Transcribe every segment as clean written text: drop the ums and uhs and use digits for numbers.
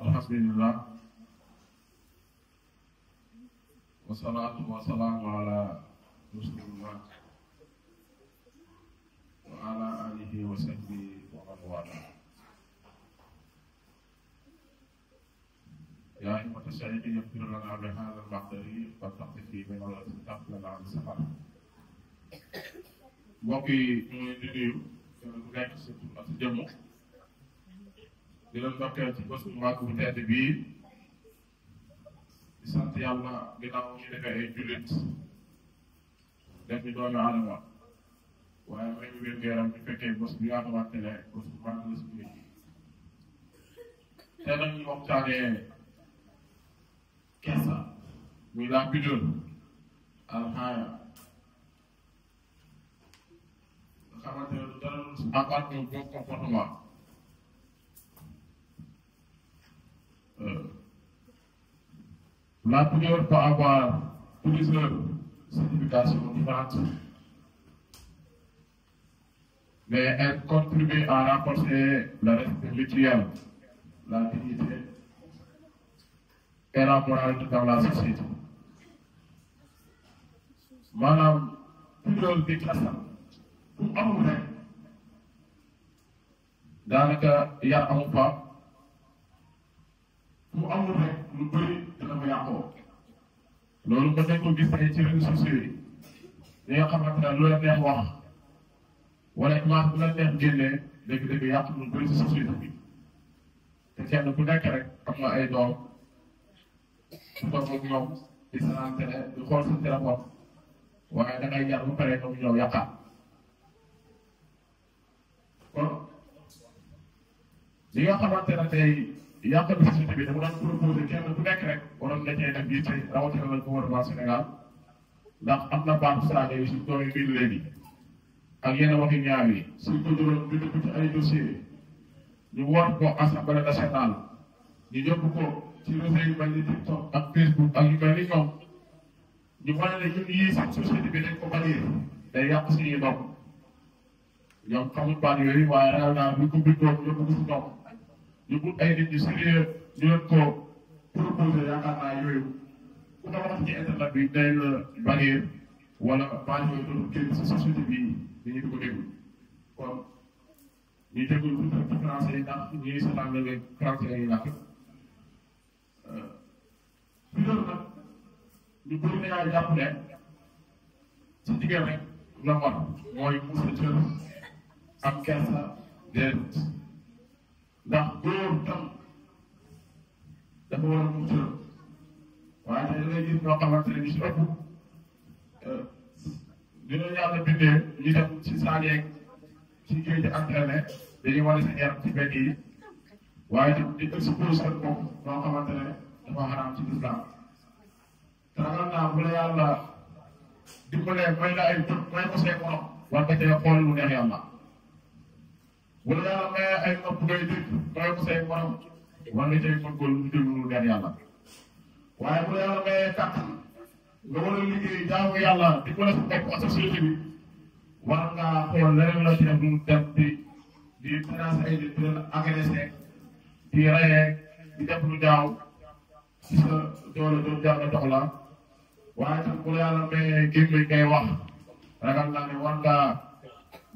alhamdulillah wassalatu wassalamu ala rasulillah wa ala alihi wa sahbihi wa man wala. يا أيها الشيخ يغفر لنا بهذا المقدر فلتقضي بنا ولا تفتح لنا عن السفر. mbokk yi ñu ngi leen di nuyu kenn ku nekk si tur ak si jëmm di leen ndokkeel ci bés bu màgg bu tedd bii di sant yàlla ginnaaw ñu defee ay jullit def ñu doomi aadama waaye may ñu wér geeram ñu fekkee bés bi nga xamante ne bés bu màgg la si biir te nag ñu waxtaanee kersa muy la pudeur alxaaya nga xamante ne du dara lu si àggaat ñu bon comportement la pudeur peut avoir plusieurs significations différentes mais elle contribue à renforcer le respect mutuel, la dignité et la moralité dans la société. maanaam pudeur bi kersa bu amul rek daanaka yar amul fa bu amul rek lu bëri dina ko yàqoo loolu mën nañ ko gis tey ci réseaux sociaux yi ñi nga xamante ne lu la neex wax wala image bu la neex génnee dëgg-dëgg yàq lu bëri ci société bi te kenn ku nekk rek am nga ay doom su toog ak ñoom di sanaan télé di xool sa téléphone waaye da ngay jar ba pare ñoom ñëw yàqaat kon li nga xamante ne tey yàq na société bi dama doon proposé kenn ku nekk rek waroon na cee def yitte rawatina la gouvernement Sénégal ndax am na baax saaga yi si doom yi biir léegi ak yenn waxi ñaaw yi suñ ko jëloon bind ko ci ay dossier ñu woot ko assemblée nationale ñu yóbbu ko ci réseau yu mel ni TikTok ak Facebook ak yu mel ni ñoom ñu wane ne ñun yii sax société bi dañ ko bannir day yàq suñuy doom ñoom xamul baat yooyu waaye ragal naa bu ko bindoon yóbbu ko si ñoom ñu but ay nit ñu sérieux ñu leen ko proposé yaakaar naa yooyu ku ko wax ci internet bi day la bannir wala baat yooyu doon génn si société bi dañuy di ko déglu kon ñu déglu tuuti ci français yi ndax ñuy seetaan la leen français yi làkk pudeur nag ñu bëri nañaa jàpp ne ci jigéen rek la war mooy musa cër am kersa déedéet ndax góor tam dafa war a mu cër waaye tey da ngay gis ñoo xamante ne ñu si ëpp dina yàlla bindee ñu dem ci saal yeeg ci géej gi entraîné dañuy wane seen yaram ci benn yi waaye di expose seen bopp ñoo xamante ne dafa xaraam ci lislaam te ragal naa bu la yàlla dimbalee may la ay bët may ko say morom war nga cee xool lu neex yàlla bu la yàlla mayee ay nopp ngay dégg may ko say morom war nga cee góorgóorlu lu déglu lu neex yàlla waaye bu la yàlla mayee kàttan nga war a liggéey jaamu yàlla di ko la sa bopp ak société bi war ngaa xool leneen la ci def lu dem di menacer ay nit di leen agressé di reyee di def lu jaaw ci sa doole doon jàng jox la waaye tam bu la yàlla mayee gémmiñ ngay wax ragal naa ne war ngaa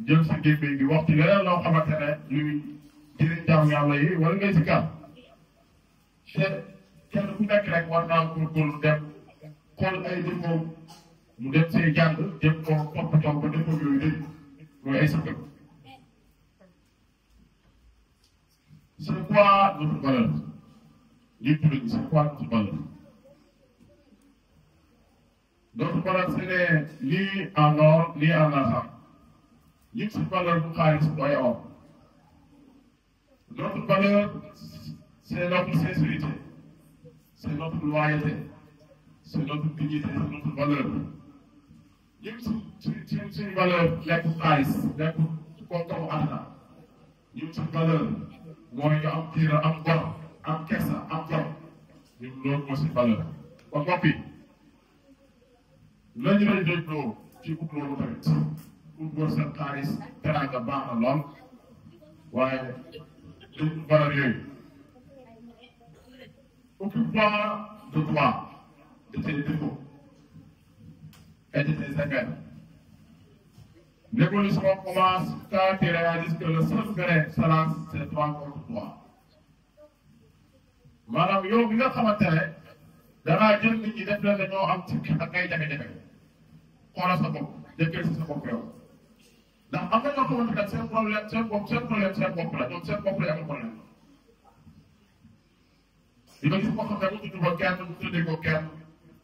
jël sa gémmiñ gi wax ci leneen loo xamante ne luy jëriñ jaamu yàlla yi wala ngay si kàr te kenn ku nekk rek war naa góorgóorlu dem xool ay défaut mu dem see jàng jëm koo toppatoo ba défaut yooyu dëgg mooy ay sëkkam. C'est quoi notre valeur? C'est quoi notre valeur? Notre valeur, ce n'est ni en or, ni en argent. Notre valeur, c'est or. Notre valeur, c'est notre sincérité, c'est notre loyauté, c'est notre dignité, c'est notre valeur. C'est une valeur, c'est une valeur. mooy nga am tiira am gor am kersa am jom ñun loolu moo si valeur kon mbokk yi lañu lay dégloo ci ut loolu tamit ut wër seen xaalis teraanga baax na lool waaye dañ valeur yooyu Occupe-toi de toi, de tes défauts et de tes affaires. L'évolution commence quand tu réalises que le seul vrai silence, c'est toi contre toi. Maanaam yow bi nga xamante ne dangaa jël nit ñi def leen dañoo am ci ak ay jafe-jafe xoolal sa bopp jëkkër si sa bopp yow ndax am na ñoo xamante ne seen problème seen bopp la ñoom seen bopp la am problème di nga gis koo xam ne mu tudd ko kenn mu tuddee ko kenn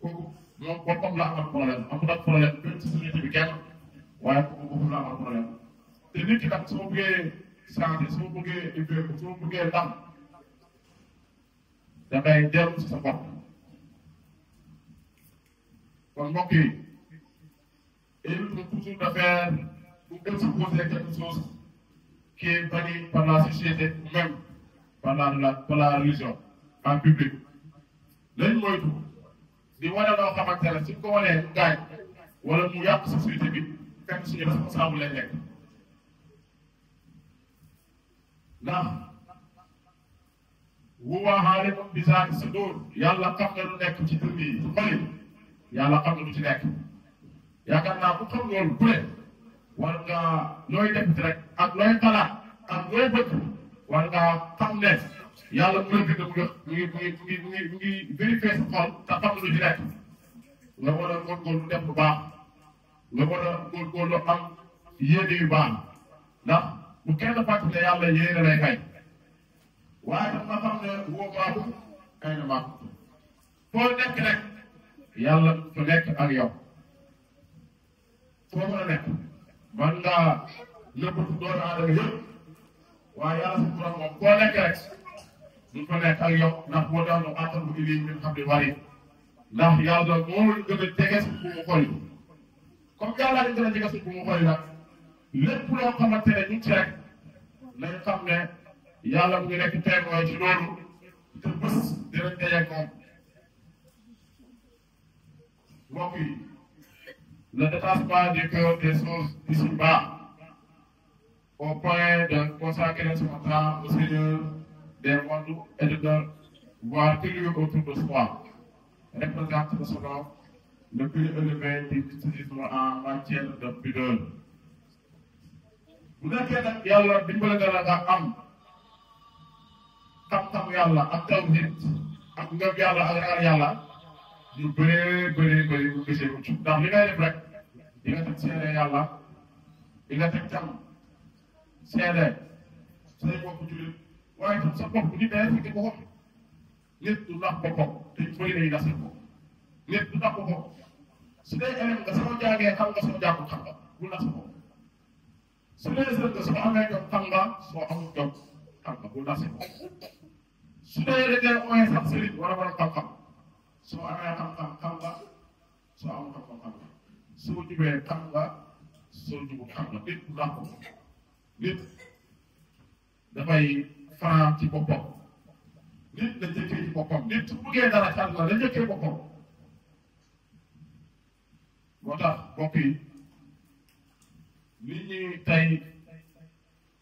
kooku moom boppam la amal problème amul ak problème benn ci société bi kenn waaye kooku boppam la amal problème te nit ki nag su ma bëggee santé su ma bëggee éveillé su ma bëggee ndam da ngay dellu ci sa bopp kon mbokk yi évitons toujours de faire ou d'exposer quelque chose qui est banni par la société ou même par la religion en public lañ moytu di wane loo xamante ne suñ ko wanee mu gaañ wala mu yàq société bi fekk suñu responsable lay nekk ndax huwa aalimun bi zaati sudur yàlla xam na lu nekk ci dënn yi ci xol yi yàlla xam na lu ci nekk yaakaar naa ku xam loolu bu ne war nga looy def rek ak looy xalaat ak looy bëgg war nga xam ne yàlla mu ngi mu ngi vérifier sa xol te xam na lu ci nekk nga war a góorgóorlu def lu baax nga war a góorgóorlu am yéene yu baax ndax bu kenn fàttali ne yàlla yéene lay fay. waaye dafa nga xam ne woo baaxu ay na baax foo nekk rek yàlla fa nekk ak yow foo mën a nekk man ngaa nëbbatu doomu aadama yëpp waaye yàlla sa borom moom foo nekk rek du fa nekk ak yow ndax boo doon àttal bu indi min xam ne wari ndax yàlla moo gën a jege si bu mu xool comme yàlla dañ gën a jege si bu mu xool nag lépp loo xamante ne ñu ci rek nañ xam ne yàlla mu ngi nekk témoin ci loolu te bés dinañ dajeeg moom mbokk yi le détachement du cœur des choses ici-bas au point de consacrer son temps au Seigneur des mondes et de voir tout lieu autour de soi représente selon le plus élevé du christianisme en matière de pudeur. bu nekkee nag yàlla dimbale na la nga am xam-xam yàlla ak tawhid ak ngëm yàlla ak ragal yàlla ñu bëri bu gisee mucc ndax li ngay def rek di nga teg seede yàlla di nga teg tam seede say bopp jullit waaye tam sa bopp nit day fekk boppam nit du nax boppam te ñu bëri nañu nax boppam nit du nax boppam su dee élève nga soo jàngee xam nga soo jàngul xam nga bu nax sa bopp su dee sën nga soo amee jom xam nga soo amul jom xam nga bu nax sa bopp su dee da ngay ooyee sax sëriñ wala wala xam-xam soo amee xam-xam xam nga soo amul xam-xam xam nga soo jubee xam nga soo jubul xam nga nit du nax boppam nit dafay fanaan ci boppam nit la njëkkee ci boppam nit su bëggee dara xam la la njëkkee boppam moo tax mbokk yi nit ñi tey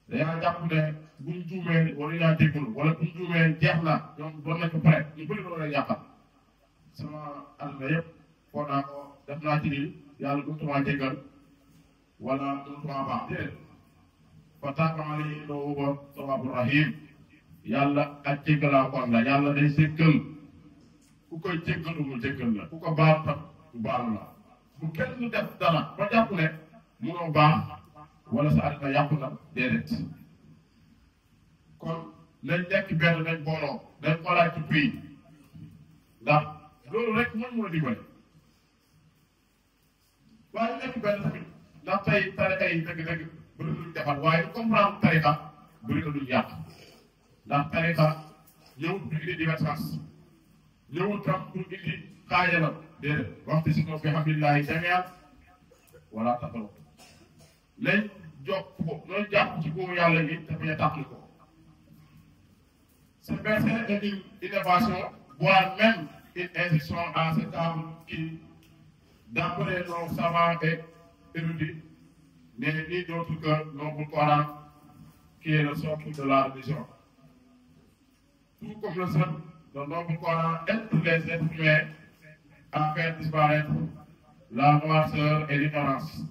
dañoo jàpp ne buñ juumee wala ñaa jégalu wala buñ juumee jeex na ñoom doon nañ ko pare ñu bëri doon nañ yàqal sama àdduna yëpp foo naa ko def naa ci lii yàlla duutuma jégal wala duutuma baax déedéet fa tànkama li doo ba tawaabu rahim yàlla ak jéggalaa kon la yàlla day jéggal ku koy jéggalu mu jéggal la ku ko baal tam du baal la bu kenn def dara ba jàpp ne munoo baax wala sa àddina yàqu na déedéet kon nañ nekk benn nañ booloo nañ xoolaat ci pays ndax loolu rek mën mën a dimbale waaye nekk benn tamit ndax tey tarixa yi dëgg-dëgg bëri na luñ defal waaye comprendre tarixa bëri na luñ yàq ndax tarixa ñëwut pour indi divergence ñëwut tam pour indi xaajala déedéet waxtu si ko fi hamdulillahi jamian wala taxaw lañ jokk ko loolu jàpp ci boobu yàlla gi te bañ a tàqli ko c'est verser une innovation voire même une instruction à cet âme qui d'après nos savants et érudits n'est ni d'autre que le Coran qui est le socle de la religion tout comme le seul le noble Coran aide tous les êtres humains à faire disparaître la noirceur et l'ignorance.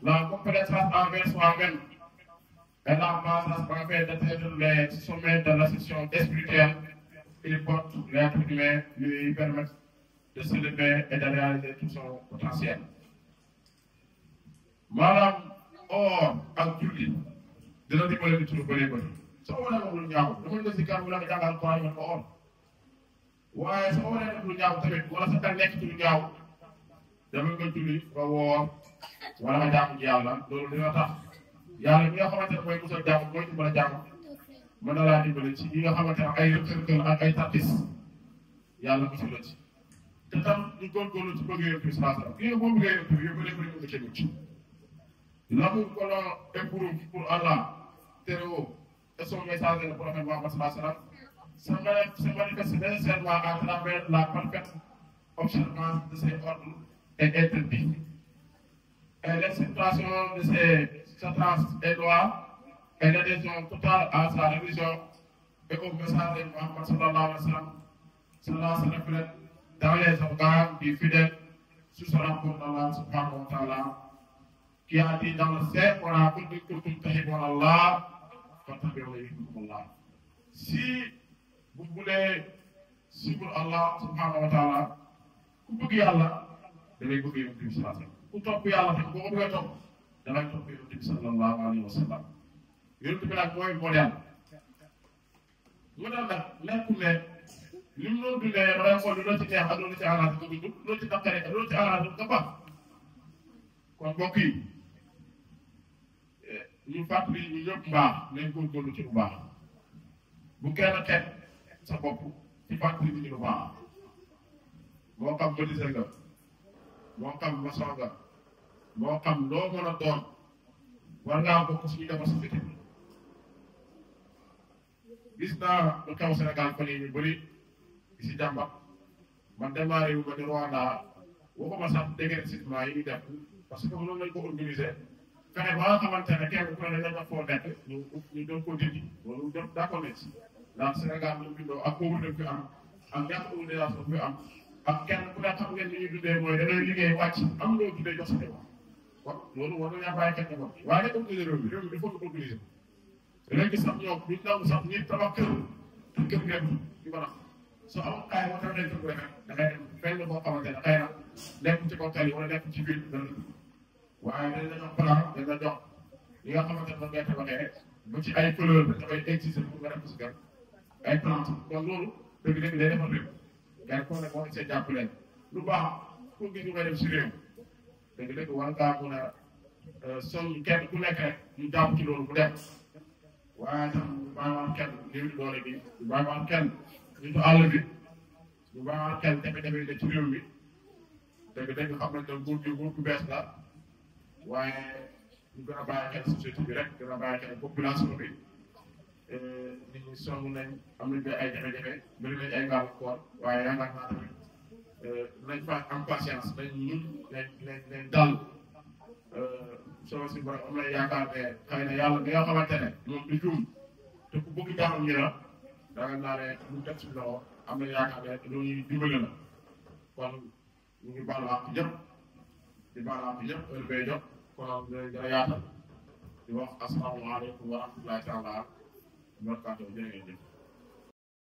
La compétence envers soi-même est la base afin d'atteindre les sommets de l'ascension spirituelle. Il porte l'être humain, lui permettre de se lever et de réaliser tout son potentiel. Maanaam or ak julli dina dimbale nit lu bëree bëri soo waree wax lu ñaaw dama nga si kàr wala nga jàngal ko ñu ko or waaye soo waree def lu ñaaw tamit wala sa xel nekk ci lu ñaaw dama nga julli nga woor wala nga jaamu ci yàlla loolu dina tax yàlla mi nga xamante ne mooy musal jaamu mooy dimbale jaamu mën na laa dimbale ci yi nga xamante ne ay rëkk-rëkkal ak ay tartis yàlla musul la ci te tam ñu góorgóorlu ci bëgg yëpp sallallahu alayhi wa sallam kii boo bëggee yëpp yëpp lépp nga cee mucc l'amour que l'on éprouve pour Allah très haut et son message le prophète Mohammed sallallahu alayhi wa sallam se manifeste nécessairement à travers la parfaite observance de ses ordres et interdits et l'acceptation de ses sentences et lois et l'adhésion totale à sa religion et au message de Mohammed sallallahu alayhi wa sallam. Cela se reflète dans les organes du fidèle sous ce rapport d'Allah subhanahu wa ta'ala qui a dit dans le Saint-Coran si vous voulez suivre Allah subhanahu wa ta'ala ku bëgg yàlla da ngay bëgg Yonent bi sallallahu alayhi wa sallam ku topp yàlla te boo ko bëggee topp da ngay topp Yonent bi sallallahu alayhi wa sallam Yonent bi nag mooy modèle mu dal nag nekkul ne li mu doon dundee da ngay xool lu ci neex ak lu ci arrangé nga dund lu ci naqare ak lu ci arrangé nga baax kon mbokk yi ñu fàttali ñu ñëpp mbaax nañ góorgóorlu ci lu baax bu kenn xeet sa bopp ci fàttali ñu lu baax moo xam menuisier nga moo xam maçon nga moo xam loo mën a doon war ngaa bokk suñu defar société bi gis naa lu xew Sénégal fan yii ñu bëri di si jàmbat man démarré wu ma ni Rwanda waxuma sax dégressivement yi ñuy def parce que loolu lañ ko organiser fexe ba nga xamante ne kenn ku ne dañ la foo nekk ñu doon ko dindi loolu dem d'accord nañ si ndax Sénégal lu bindoo ak pauvreté fi am ak ñàkk organisation fi am ak kenn ku ne xam ngeen ni ñuy dundee mooy da ngay liggéey wàcc am loo dundee jox sa débat kon loolu war nañu bàyyi xel ko waaye nag organiser réew mi il faut que organiser léegi sax ñoom ñu nangu sax ñi tabax kër ngeen di ko nax soo amul kaay boo tax nañ ko rek da ngay dem fenn boo xamante ne xëy na nekk ci kaw tali wala nekk ci biir dana waaye dañ la jox plan dañ la jox li nga xamante ne moom ngay tabaxee ba ci ay fleur dafay exister pour nga def ko si kër ay plante kon loolu dëgg-dëgg day defar réew gars yi ne moo see jàpp leen lu baax pour gis ñu koy def si réew dëgg-dëgg war ngaa mun a soñ kenn ku nekk rek ñu jàpp ci loolu bu dem waaye tam ñu bàyyiwaat kenn néew di doole bi ñu bàyyiwaat kenn ñu àll bi ñu bàyyiwaat kenn jafe-jafe yi ci réew mi dëgg-dëgg xam nañ ne nguur gu bees la waaye ñu gën a bàyyi xel société bi rek gën a bàyyi xel population bi nit ñi sonn nañ am nañ ay jafe-jafe bëri nañ ay gàllankoor waaye yaakaar naa tamit nañ fa am patience nañ ñun nañ dal soo si borom am na yaakaar ne xëy na yàlla bi nga xamante ne moom du juum te ku bëgg jàmm ñi la danga naa ne ñu teg suñu loxo am na yaakaar ne loolu ñuy dimbali la kon ñu ngi baalu àq ñëpp di baalu àq ñëpp heure bee jot kon dinañ gën a yaatal di wax asalaamaaleykum wa rahmatullahi taala wa barakaatuh jërë ngeen jëf